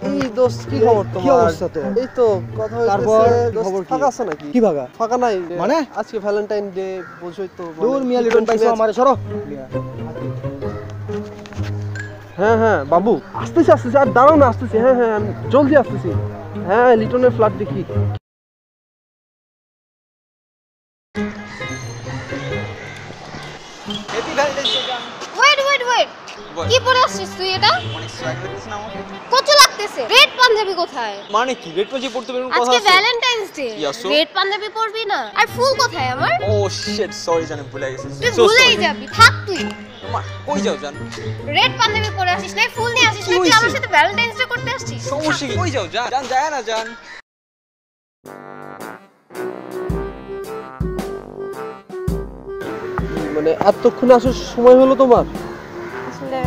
এই দোস্ত কি খবর তোমার? কি অবস্থাতে? এই তো কথা হইতেছে। দোস্ত ফাঁকা আছে নাকি? কি ফাঁকা? ফাঁকা নাই মানে আজকে ভ্যালেন্টাইন ডে, বুঝছই তো। দূর মিয়া লিটন পাইছো আমারে সরো। হ্যাঁ হ্যাঁ বাবু, আসতেছি আসতেছি, আর দাঁড়াও না, আসতেছি। হ্যাঁ হ্যাঁ আমি জলদি আসতেছি। হ্যাঁ লিটনের ফ্ল্যাট দেখি। হ্যাপি ভ্যালেন্টাইন্স ডে জান। ওয়েট কি পরে আসছিস তুই? এটা অনেক সোয়াগ লাগতেছে না আমাকে? কত লাগতেছে? রেড পাঞ্জাবি কোথায়? মানে কি রেড পাঞ্জাবি পড়তে বেরোর কথা আছে? আজকে Valentine's Day, Yes, so? Red Punjabi পরবি না? আর ফুল কোথায় আমার? ও শিট, সরি জান, ভুলে গেছি। তুই ভুলেই যাবি, থাক তুই। কই যাও জান? রেড পাঞ্জাবি পরে আসিস না, ফুল নিয়ে আসিস না, তুই আমার সাথে ভ্যালেন্টাইন্স ডে করতে আসছিস? সমস্যা কি? কই যাও জান? জান যায় না জান। মানে এতক্ষণ আসার সময় হলো তোমার? আসলে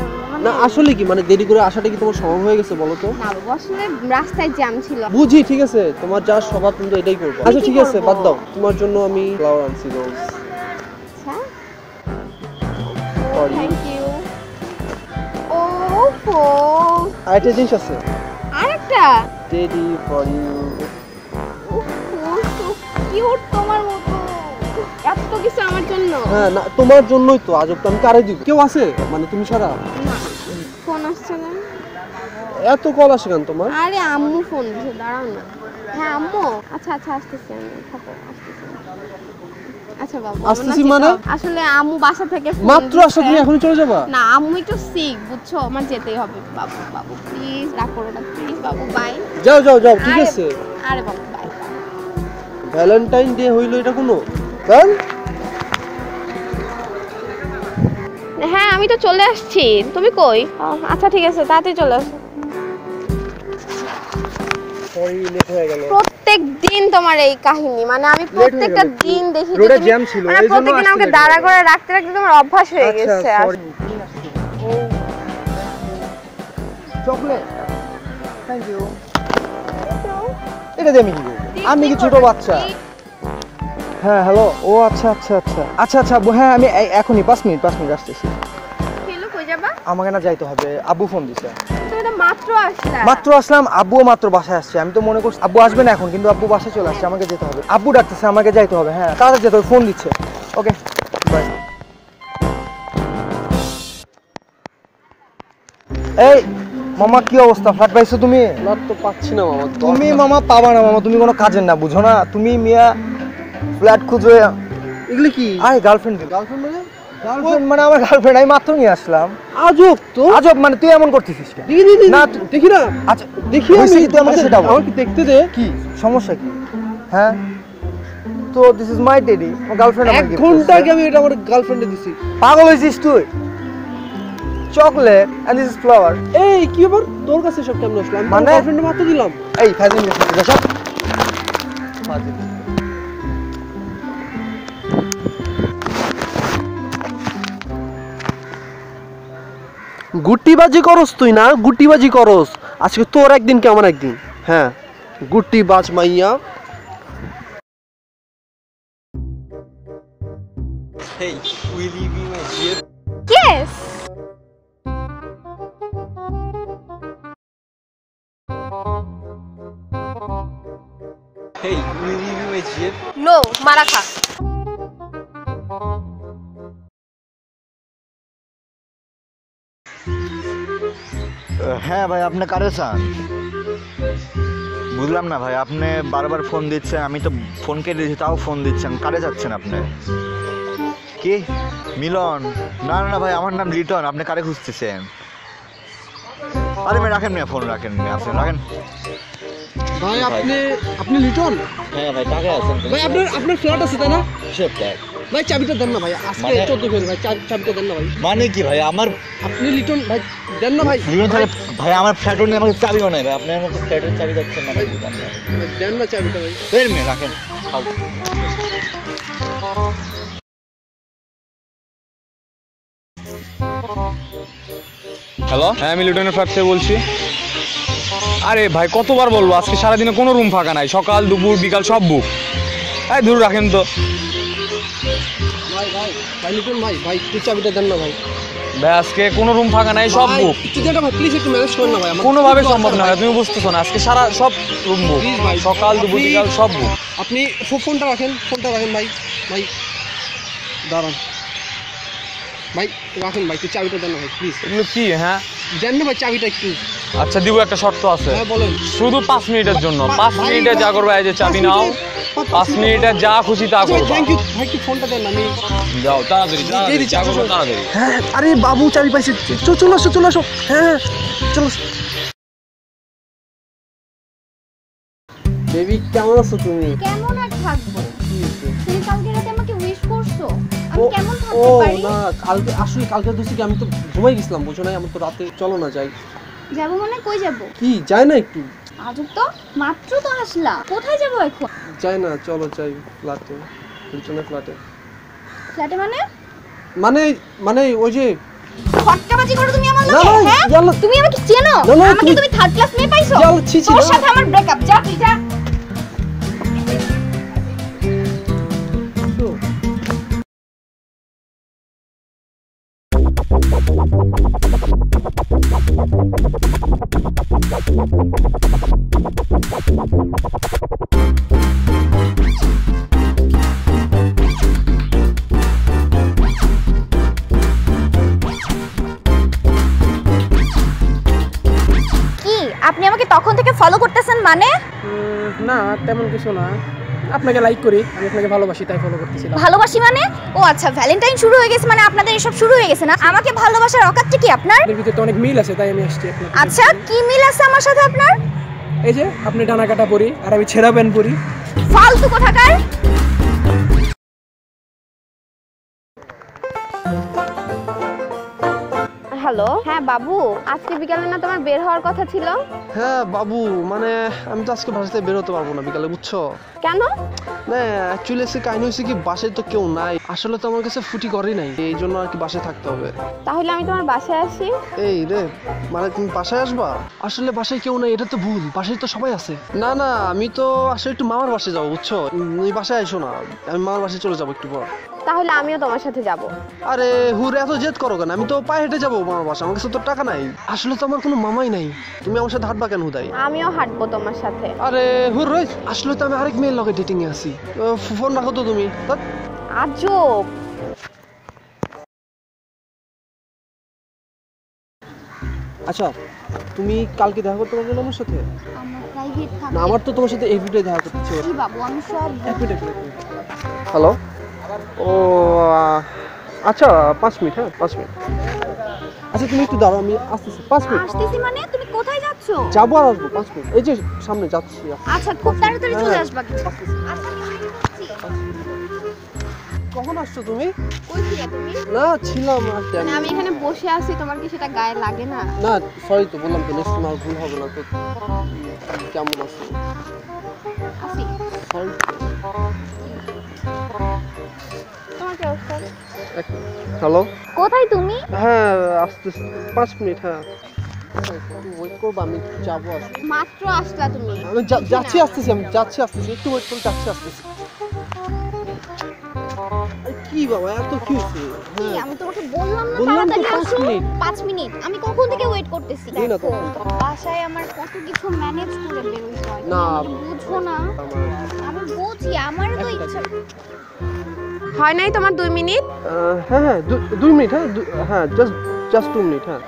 না আসলে কি মানে দেরি করে আসাটা কি তোমার সম্ভব হয়ে গেছে বলো তো? না বাবা, আসলে রাস্তায় জ্যাম ছিল। বুঝি, ঠিক আছে, তোমার যা স্বভাব তুমি তো এটাই করবে। আচ্ছা ঠিক আছে, বাদ দাও। তোমার জন্য আমি ফ্লাওয়ার আনছি, রোজ। আচ্ছা Sorry. Thank you. ওহো, আরেকটা জিনিস আছে, আরেকটা। Teddy for you. So cute তোমার মতো, এত কিছু আমার জন্য। হ্যাঁ না তোমার জন্যই তো। আজব তো আমি কারে দিব? কেউ আছে মানে তুমি ছাড়া? না, ফোন আসছে না। এত কল আসে কেন তোমার? আরে আম্মু ফোন দিছে, দাঁড়াও না। হ্যাঁ আম্মু, আচ্ছা আসতেছি আমি, থাকো, আসতেছি। আচ্ছা বাবু, আসতেছি মানে? আসলে আম্মু বাসা থেকে ফোন মাত্র আসো, তুমি এখনই চলে যাবা? না, আম্মু একটু সিক, বুঝছো, আমার যেতেই হবে। বাবু প্লিজ রাগ করো না, প্লিজ বাবু, বাই। যাও ঠিক আছে। আরে বাবু বাই। ভ্যালেন্টাইন ডে হইলো এটা কোনো গান? হ্যাঁ আমি তো চলে আসছি, তুমি কই? আচ্ছা ঠিক আছে, তাড়াতাড়ি চলে আসো। সরি লেট হয়ে গেল। প্রত্যেক দিন তোমার এই কাহিনী, মানে আমি প্রত্যেকটা দিন দেখি রোডে জ্যাম ছিল, মানে প্রত্যেকদিন আমাকে দাঁড়া করে রাখতে তোমার অভ্যাস হয়ে গেছে। Chocolate, thank you. এটা দিয়ে আমি কি করব? আমি কি ছোট বাচ্চা? হ্যাঁ হ্যালো। ও আচ্ছা হ্যাঁ আমি এখনই 5 মিনিট আসতেছি। খেলো, কই যাবা? আমাকে না যাইতে হবে, আব্বু ফোন দিছে। তুমি তো মাত্র আসলাম, আব্বুও মাত্র বাসায় আসছে। আমি তো মনে করছি আব্বু আসবে না এখন, কিন্তু আব্বু বাসায় চলে আসছে, আমাকে যেতে হবে। আব্বু ডাকতেছে, আমাকে যাইতে হবে। হ্যাঁ তাড়াতাড়ি যেতে হবে, ফোন দিচ্ছে। Okay bye. এই মামা কি অবস্থা? ফ্ল্যাট পাইছো তুমি? ফ্ল্যাট তো পাচ্ছি না মামা। তুমি মামা পাবা না মামা, তুমি কোনো কাজের না, বুঝো না তুমি মিয়া। ফ্ল্যাট খুঁজো। এগুলি কি? আরে গার্লফ্রেন্ড মানে আমার গার্লফ্রেন্ড, আমি মাত্র নিয়ে আসলাম। আজব মানে তুই এমন করতেছিস কেন? না দেখি না। আচ্ছা দেখি, তুই আমাকে সেটা বল। আমাকে দেখতে দে। কি সমস্যা কি? হ্যাঁ তো দিস ইজ মাই টেডি, আমার গার্লফ্রেন্ড। আমাকে 1 ঘন্টা আগে আমি এটা আমার গার্লফ্রেন্ডে দিছি। পাগল হইছিস তুই? Chocolate and this is flower. এই কি ব্যাপার, তোর কাছে সব কেমন আসলো? আমি মানে গার্লফ্রেন্ডে মাত্র দিলাম। এই ফাজিল মেসেজ সব ফাজিল। গুটিবাজি করস তুই না? গুটিবাজি করস। আজকে তোর একদিন কি আমার একদিন। হ্যাঁ গুটিবাজ মাইয়া। Hey, will you be my GF? Yes. Hey, will you be my GF? No, মারা খা। হ্যাঁ ভাই, আপনি কারে চান? বুঝলাম না ভাই, আপনি বারবার ফোন দিচ্ছেন, আমি তো ফোন কেটে দিচ্ছি তাও ফোন দিচ্ছেন। কারে যাচ্ছেন আপনি? কি মিলন? না না ভাই, আমার নাম লিটন। আপনি কারে খুঁজতেছেন? আরে ভাই রাখেন না ফোন, রাখেন আপনি রাখেন। ভাই আপনি লিটন? হ্যাঁ ভাই, টাকা আছেন ভাই? আপনার ফ্ল্যাট আছে তাই না? কিসের ফ্ল্যাট? ভাই চাবিটা দেন না ভাই, আজকে 14 ফেব্রুয়ারি ভাই, চাবিটা দেন না ভাই। মানে কি ভাই? আপনি লিটন ভাই, দেন না ভাই। লিটন ভাই আমার ফ্ল্যাটও নেই, আমাকে চাবিও নেই ভাই। আপনি আমাকে ফ্ল্যাটের চাবি দিচ্ছেন না? দেন না চাবিটা ভাই। বের মেয়ে রাখেন। হ্যালো, হ্যাঁ আমি লিটনের ফ্ল্যাট থেকে বলছি। আরে ভাই কতবার বলবো, আজকে সারাদিনে কোনো রুম ফাঁকা নাই, সকাল দুপুর বিকাল সব বুক। এই দূর রাখেন তো। ভাই ভাই ভাই লিটন ভাই ভাই একটু চাবিটা দেন না ভাই। ভাই আজকে কোনো রুম ফাঁকা নাই, সব বুক। একটু দেন না ভাই, প্লিজ একটু ম্যানেজ করুন না ভাই। আমার কোনোভাবে সম্ভব না ভাই, তুমি বুঝতেছো না, আজকে সারা সব রুম বুক, Please ভাই, সকাল দুপুর আপনি- বিকাল সব বুক। আপনি ফোনটা রাখেন ভাই ভাই দাঁড়ান ভাই, রাখেন ভাই, একটু চাবিটা দেন না ভাই প্লিজ। এগুলো কি? হ্যাঁ দেন না ভাই চাবিটা একটু। আচ্ছা দিব, একটা শর্ত আছে। হ্যাঁ বলেন। শুধু 5 মিনিটের জন্য, 5 ভাই, মিনিটে যা করবে, এই যে চাবি নাও, 5 মিনিটে যা খুশি তা করবে। থ্যাংক ইউ ভাই, একটু ফোনটা দেন, আমি যাও তাড়াতাড়ি, তাড়াতাড়ি যা করবে তাড়াতাড়ি। হ্যাঁ আরে বাবু চাবি পাইছে, চলে আসো হ্যাঁ চলো। বেবি কেমন আছো তুমি? কেমন আর থাকবো? তুমি কালকে রাতে আমাকে উইশ করছো, আমি ও কেমন ও থাকতে পারি? না, কালকে আসলে কালকে দোষী কি, আমি তো ঘুমাই গেছিলাম বুঝো নাই, আমার তো রাতে চলো না যাই। যাবো মানে কই যাবো? কি যাই না একটু? আজব তো, মাত্র তো আসলা, কোথায় যাবো এখন? যাই না, চলো যাই ফ্ল্যাটে, পিছনে ফ্ল্যাটে। ফ্ল্যাটে মানে? মানে মানে ওই যে ফটকাবাজি করো তুমি আমার না, লগে, না, হ্যাঁ? ইয়াল্লা। তুমি আমাকে চেনো? না, না, আমাকে তুমি থার্ড ক্লাস মেয়ে পাইছো? ইয়াল্লা, ছি, ছি, তোর না। সাথে আমার ব্রেকআপ, যা তুই যা। কি আপনি আমাকে তখন থেকে ফলো করতেছেন মানে? না তেমন কিছু না, আপনাকে লাইক করি, আমি আপনাকে ভালোবাসি তাই ফলো করতেছিলাম। ভালোবাসি মানে? ও আচ্ছা, ভ্যালেন্টাইন শুরু হয়ে গেছে মানে আপনাদের এসব শুরু হয়ে গেছে না? আমাকে ভালোবাসার অকাতটা কি আপনার? এর ভিতরে তো অনেক মিল আছে তাই আমি আসছি আপনার। আচ্ছা, কি মিল আছে আমার সাথে আপনার? এই যে আপনি ডানা কাটা পরি আর আমি ছেঁড়া প্যান্ট পরি। ফালতু কোথাকার। হ্যালো, হ্যাঁ বাবু, আজকে বিকালে না তোমার বের হওয়ার কথা ছিল? হ্যাঁ বাবু, মানে আমি তো আজকে বাসা থেকে বেরোতে পারবো না বিকালে, বুঝছো? কেন? না অ্যাকচুয়ালি সে কাহিনী হয়েছে কি, বাসায় তো কেউ নাই, আসলে তো আমার কাছে ফুটি করে নাই, এই জন্য আর কি বাসায় থাকতে হবে। তাহলে আমি তোমার বাসায় আসি। এই রে, মানে তুমি বাসায় আসবা? আসলে বাসায় কেউ নাই, এটা তো ভুল, বাসায় তো সবাই আছে। না না, আমি তো আসলে একটু মামার বাসায় যাবো বুঝছো, তুমি বাসায় আইসো না, আমি মামার বাসায় চলে যাবো একটু পর। তাহলে আমিও তোমার সাথে যাব। আরে হুর এত জেদ করো কেন, আমি তো পায়ে হেঁটে যাবো মামার বাসা, আমার কাছে তো টাকা নাই, আসলে তো আমার কোনো মামাই নাই, তুমি আমার সাথে হাঁটবা কেন হুদাই? আমিও হাঁটবো তোমার সাথে। আরে হুর রই, আসলে তো আমি আরেক মেয়ের লগে ডেটিং এ আছি, ফোন রাখো তো তুমি। আজব। আচ্ছা তুমি কালকে দেখা করতে পারবে না আমার সাথে? আমার প্রাইভেট থাকে। না আমার তো তোমার সাথে এভরিডে দেখা করতে ইচ্ছে করে। কি বাবু, আমি সব এক মিনিট। হ্যালো, ও আচ্ছা 5 মিনিট, হ্যাঁ 5 মিনিট। আচ্ছা তুমি একটু দাঁড়াও, আমি আসতেছি 5 মিনিট। আসতেছি মানে? তুমি কোথায় যাচ্ছো? যাবো আর আসবো 5 মিনিট, এই যে সামনে যাচ্ছি। আচ্ছা, খুব তাড়াতাড়ি চলে হ্যাঁ, আসবা। আসতেছি। আচ্ছা, আমি বেরিয়ে যাচ্ছি। কখন আসছো তুমি? কই ছিলে তুমি? না ছিলাম আর কি মানে আমি এখানে বসে আছি, তোমার কি সেটা গায়ে লাগে না? না সরি তো, বললাম তো নেক্সট টাইম আর ভুল হবে না তো। কেমন আছো? আসি। সরি। তোমার কি অবস্থা? হ্যালো, কোথায় তুমি? হ্যাঁ আসতেছি 5 মিনিট, হ্যাঁ ওয়েট করবো, আমি যাবো আসবো। মাত্র আসলা তুমি? আমি যাচ্ছি আসতেছি, আমি যাচ্ছি আসতেছি, একটু ওয়েট করে যাচ্ছি আসতেছি। কি বাবা এত কি হয়েছে? কি, আমি তোমাকে বললাম না বললাম তো তাড়াতাড়ি 5 আসো। মিনিট। 5 মিনিট? আমি কখন থেকে ওয়েট করতেছি। এই না তো। দেখো, বাসায় আমার কত কিছু ম্যানেজ করে বেরোতে হয়। না। তুমি বুঝো না? আমি বুঝি, আমারও তো ইচ্ছা। হয় নাই তোমার 2 মিনিট? হ্যাঁ হ্যাঁ 2 মিনিট, হ্যাঁ হ্যাঁ জাস্ট 2 মিনিট, হ্যাঁ।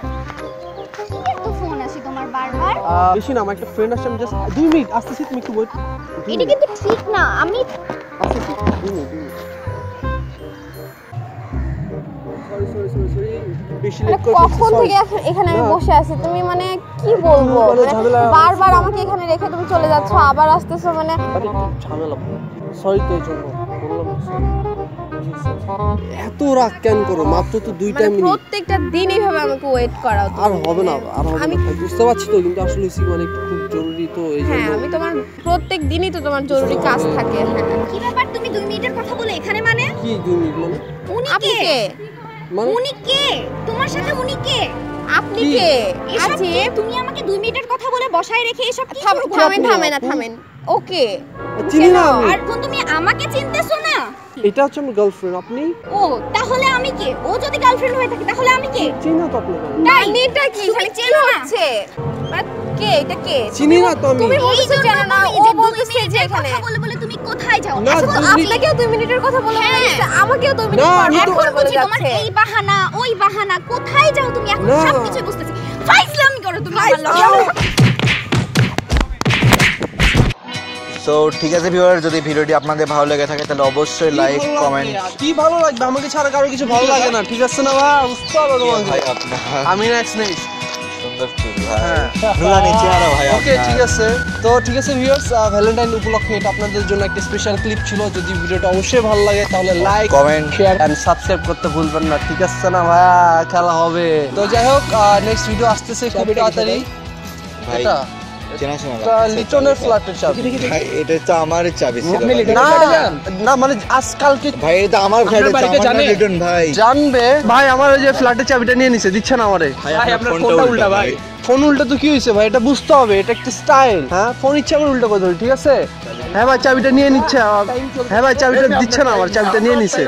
কি এত ফোন আসি তোমার বারবার? বেশি না, আমার একটা ফ্রেন্ড আসছে, আমি জাস্ট 2 মিনিট আসতেছি, তুমি একটু ওয়েট। এটা কিন্তু ঠিক না। আমি আসতেছি 2 মিনিট। সরি বেশি লেট করে কখন থেকে এখানে আমি না। বসে আছি, তুমি মানে কি বলবো, মানে মানে ঝামেলা। বারবার আমাকে এখানে রেখে তুমি চলে যাচ্ছ, আবার আসতেছো, মানে আরে একটু ঝামেলা, সরি তো এই জন্য বললাম sorry। এত রাগ কেন করো, মাত্র তো 2টা মিনিট, প্রত্যেকটা দিন এইভাবে আমাকে ওয়েট করাও। আর হবে না আর হবে না, বুঝতে পারছি তো, কিন্তু আসলে মানে একটু খুব জরুরি তো এই হ্যাঁ, জন্য। আমি তোমার প্রত্যেক দিনই তো তোমার জরুরি কাজ থাকে। কি ব্যাপার, তুমি 2 মিনিটের কথা বলে এখানে মানে? কি 2 মিনিট মানে? উনি কে? মানে উনি কে? তোমার সাথে উনি কে? আপনি কি? কে? আজকে তুমি আমাকে 2 মিনিটের কথা বলে বসায় রেখে এসব কি শুরু করছো? থামেন, থামেন। ওকে চিনি না আমি। আর কোন তুমি আমাকে চিনতেছো না? এটা হচ্ছে আমার গার্লফ্রেন্ড। আপনি? ও তাহলে আমি কে? ও যদি গার্লফ্রেন্ড হয়ে থাকে তাহলে আমি কে? চিনি তো আপনাকে। এটা কি খালি চেনা হচ্ছে? কে এটা কে? চিনি না তো আমি। তুমি বলছো জানো না, ও বলতেছে যে এখানে কথা বলে বলে তুমি কোথায় যাও? না, আচ্ছা আপনাকেও 2 মিনিটের কথা বলে বলেছে, আমাকেও 2 মিনিট পর এখন বুঝি তোমার এই বাহানা ওই বাহানা, কোথায় যাও তুমি এখন? সবকিছু বুঝতেছি। ফাইজলামি করো তুমি আমার লগে। সো ঠিক আছে ভিউয়ার, যদি ভিডিওটি আপনাদের ভালো লেগে থাকে তাহলে অবশ্যই লাইক কমেন্ট। কি ভালো লাগবে? আমাকে ছাড়া কারো কিছু ভালো লাগে না, ঠিক আছে না ভাই? বুঝতে হবে তোমাকে। ভাই আপনার আমি নেক্সট সুন্দর চুল ভাই, ফুলানি চেহারা ভাই। ওকে ঠিক আছে। তো ঠিক আছে ভিউয়ার্স, ভ্যালেন্টাইন উপলক্ষে এটা আপনাদের জন্য একটা স্পেশাল ক্লিপ ছিল। যদি ভিডিওটা অবশ্যই ভালো লাগে তাহলে like comment share and subscribe করতে ভুলবেন না, ঠিক আছে না ভাইয়া? খেলা হবে। তো যাই হোক, নেক্সট ভিডিও আসতেছে খুব তাড়াতাড়ি। ভাই এটা চেনা শোনা এটা লিটনের ফ্ল্যাটের চাবি। ভাই এটা তো আমার চাবি ছিল না না, মানে আজকালকে ভাই, এটা আমার ফ্ল্যাটের চাবি, আমার নাম লিটন ভাই। জানবে ভাই, আমার ওই যে ফ্ল্যাটের চাবিটা নিয়ে নিছে, দিচ্ছে না আমারে। ভাই আপনার ফোনটা উল্টা ভাই। ফোন উল্টা তো কি হয়েছে ভাই? এটা বুঝতে হবে, এটা একটা স্টাইল। হ্যাঁ, ফোন ইচ্ছা করে উল্টা করে ধরি, ঠিক আছে? হ্যাঁ ভাই, চাবিটা নিয়ে নিচ্ছে। হ্যাঁ ভাই, চাবিটা দিচ্ছে না, আমার চাবিটা নিয়ে নিছে।